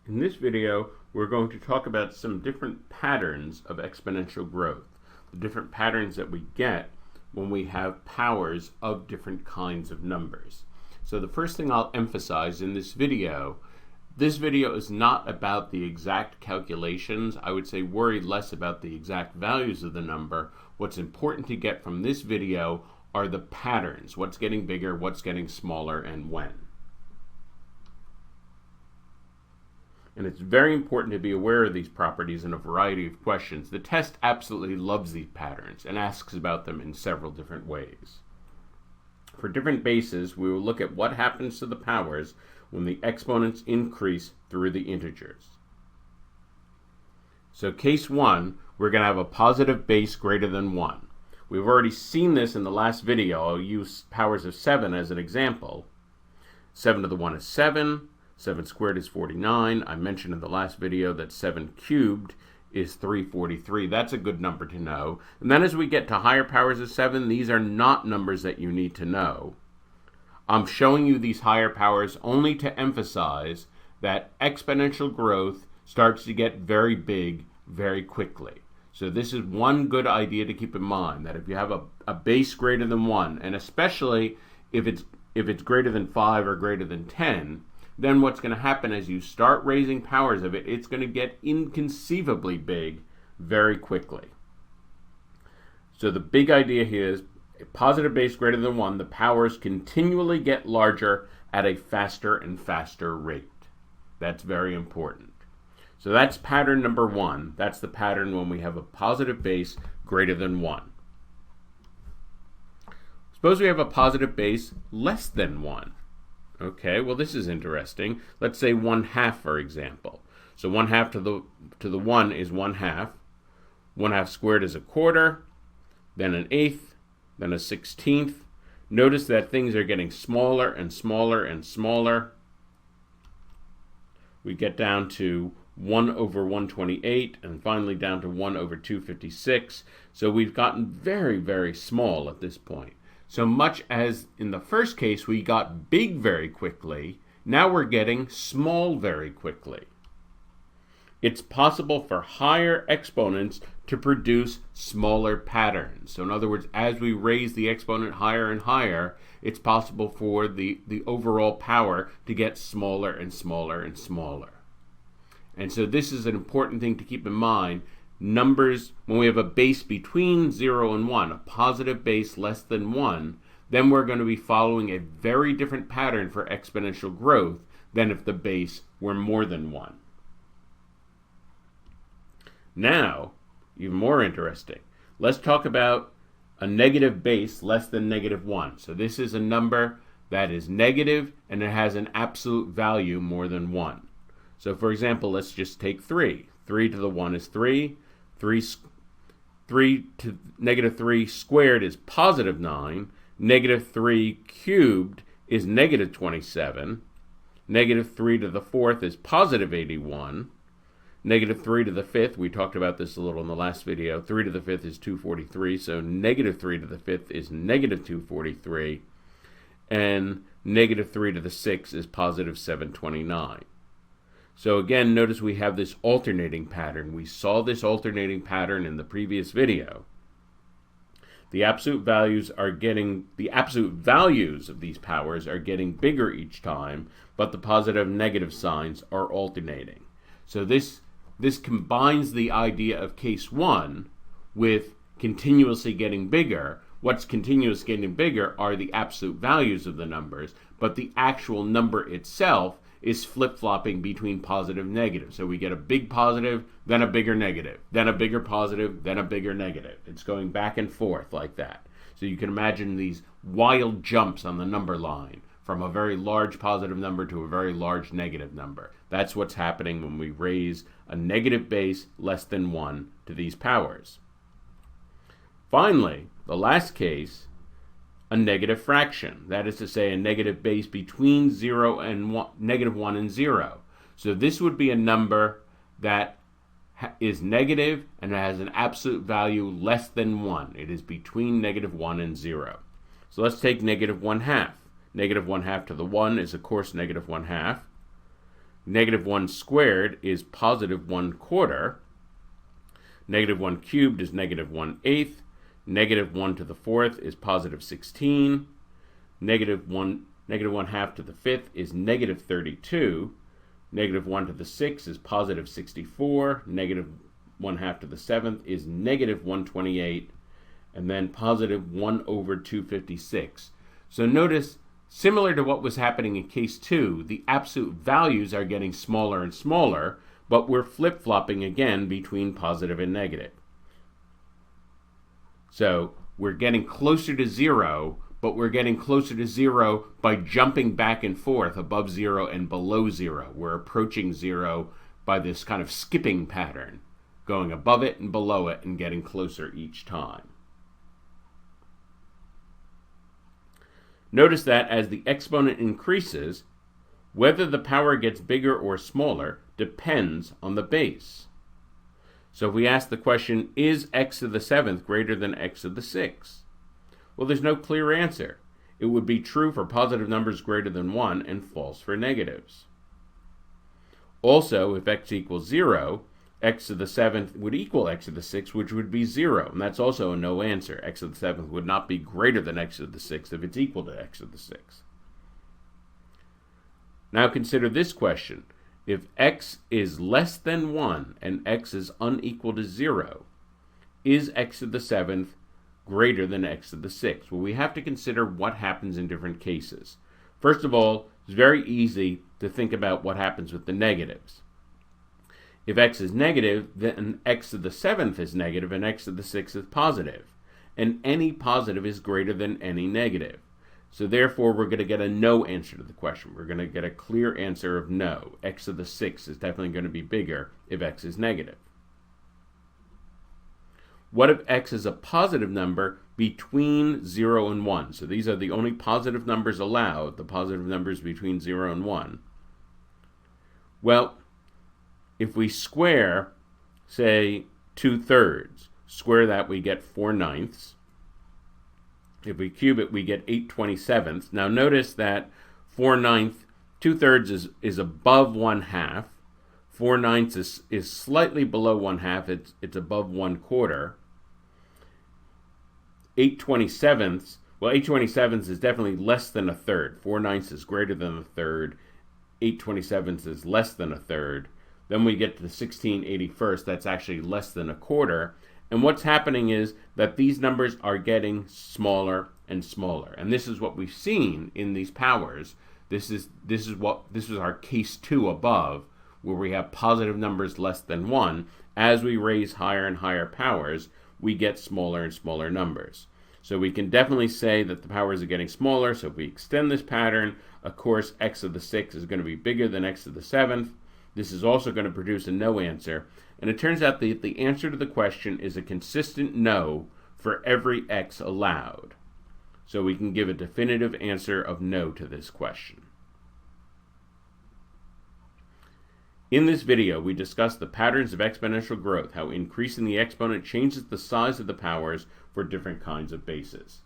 In this video, we're going to talk about some different patterns of exponential growth, the different patterns that we get when we have powers of different kinds of numbers. So the first thing I'll emphasize in this video is not about the exact calculations. I would say worry less about the exact values of the number. What's important to get from this video are the patterns, what's getting bigger, what's getting smaller, and when. And it's very important to be aware of these properties in a variety of questions. The test absolutely loves these patterns and asks about them in several different ways. For different bases, we will look at what happens to the powers when the exponents increase through the integers. So case 1, we're going to have a positive base greater than 1. We've already seen this in the last video. I'll use powers of 7 as an example. 7 to the 1 is 7. 7 squared is 49. I mentioned in the last video that 7 cubed is 343. That's a good number to know. And then as we get to higher powers of 7, these are not numbers that you need to know. I'm showing you these higher powers only to emphasize that exponential growth starts to get very big very quickly. So this is one good idea to keep in mind, that if you have a base greater than 1, and especially if it's greater than 5 or greater than 10, then what's going to happen as you start raising powers of it, it's going to get inconceivably big very quickly. So the big idea here is a positive base greater than 1, the powers continually get larger at a faster and faster rate. That's very important. So that's pattern number 1. That's the pattern when we have a positive base greater than 1. Suppose we have a positive base less than 1. Okay, well this is interesting. Let's say 1/2, for example. So 1/2 to the 1 is 1/2. 1/2 squared is a quarter, then an eighth, then a 16th. Notice that things are getting smaller and smaller and smaller. We get down to 1 over 128 and finally down to 1 over 256. So we've gotten very, very small at this point. So much as in the first case we got big very quickly, now we're getting small very quickly. It's possible for higher exponents to produce smaller patterns. So in other words, as we raise the exponent higher and higher, it's possible for the overall power to get smaller and smaller and smaller. And so this is an important thing to keep in mind. Numbers, when we have a base between 0 and 1, a positive base less than 1, then we're going to be following a very different pattern for exponential growth than if the base were more than 1. Now, even more interesting, let's talk about a negative base less than -1. So this is a number that is negative and it has an absolute value more than 1. So for example, let's just take 3. 3 to the 1 is 3. 3 to -3 squared is positive 9. -3 cubed is -27. -3 to the 4th is positive 81. -3 to the 5th, we talked about this a little in the last video, 3 to the 5th is 243, so -3 to the 5th is -243. And -3 to the 6th is positive 729. So again, notice we have this alternating pattern. We saw this alternating pattern in the previous video. The absolute values of these powers are getting bigger each time, but the positive and negative signs are alternating. So this combines the idea of case 1 with continuously getting bigger. What's continuously getting bigger are the absolute values of the numbers, but the actual number itself is flip-flopping between positive and negative. So we get a big positive, then a bigger negative, then a bigger positive, then a bigger negative. It's going back and forth like that. So you can imagine these wild jumps on the number line from a very large positive number to a very large negative number. That's what's happening when we raise a negative base less than 1 to these powers. Finally, the last case, a negative fraction. That is to say, a negative base between 0 and -1 and 0. So this would be a number that is negative and has an absolute value less than 1. It is between -1 and 0. So let's take -1/2. -1/2 to the 1 is, of course, -1/2. Negative 1 squared is positive 1/4. Negative 1 cubed is negative 1/8. Negative 1 to the 4th is positive 16. Negative 1 half to the 5th is negative 32. Negative 1 to the 6th is positive 64. Negative 1 half to the 7th is negative 128. And then positive 1 over 256. So notice, similar to what was happening in case 2, the absolute values are getting smaller and smaller, but we're flip-flopping again between positive and negative. So we're getting closer to 0, but we're getting closer to 0 by jumping back and forth above 0 and below 0. We're approaching 0 by this kind of skipping pattern, going above it and below it and getting closer each time. Notice that as the exponent increases, whether the power gets bigger or smaller depends on the base. So if we ask the question, is x to the 7th greater than x to the 6th? Well, there's no clear answer. It would be true for positive numbers greater than 1 and false for negatives. Also, if x equals 0, x to the 7th would equal x to the 6th, which would be 0. And that's also a no answer. X to the 7th would not be greater than x to the 6th if it's equal to x to the 6th. Now consider this question. If x is less than 1 and x is unequal to 0, is x to the 7th greater than x to the 6th? Well, we have to consider what happens in different cases. First of all, it's very easy to think about what happens with the negatives. If x is negative, then x to the 7th is negative and x to the 6th is positive. And any positive is greater than any negative. So therefore, we're going to get a no answer to the question. We're going to get a clear answer of no. X to the 6th is definitely going to be bigger if x is negative. What if x is a positive number between 0 and 1? So these are the only positive numbers allowed, the positive numbers between 0 and 1. Well, if we square, say, 2/3, square that, we get 4/9. If we cube it, we get 8/27. Now notice that 4/9, 2/3 is above 1/2. 4/9 is slightly below 1/2. It's above 1/4. 8/27, well, 8/27 is definitely less than 1/3. 4/9 is greater than 1/3. 8/27 is less than 1/3. Then we get to the 16/81. That's actually less than 1/4. And what's happening is that these numbers are getting smaller and smaller. And this is what we've seen in these powers. This is our case 2 above, where we have positive numbers less than 1. As we raise higher and higher powers, we get smaller and smaller numbers. So we can definitely say that the powers are getting smaller. So if we extend this pattern, of course, x to the 6th is going to be bigger than x to the 7th. This is also going to produce a no answer. And it turns out that the answer to the question is a consistent no for every x allowed. So we can give a definitive answer of no to this question. In this video, we discussed the patterns of exponential growth, how increasing the exponent changes the size of the powers for different kinds of bases.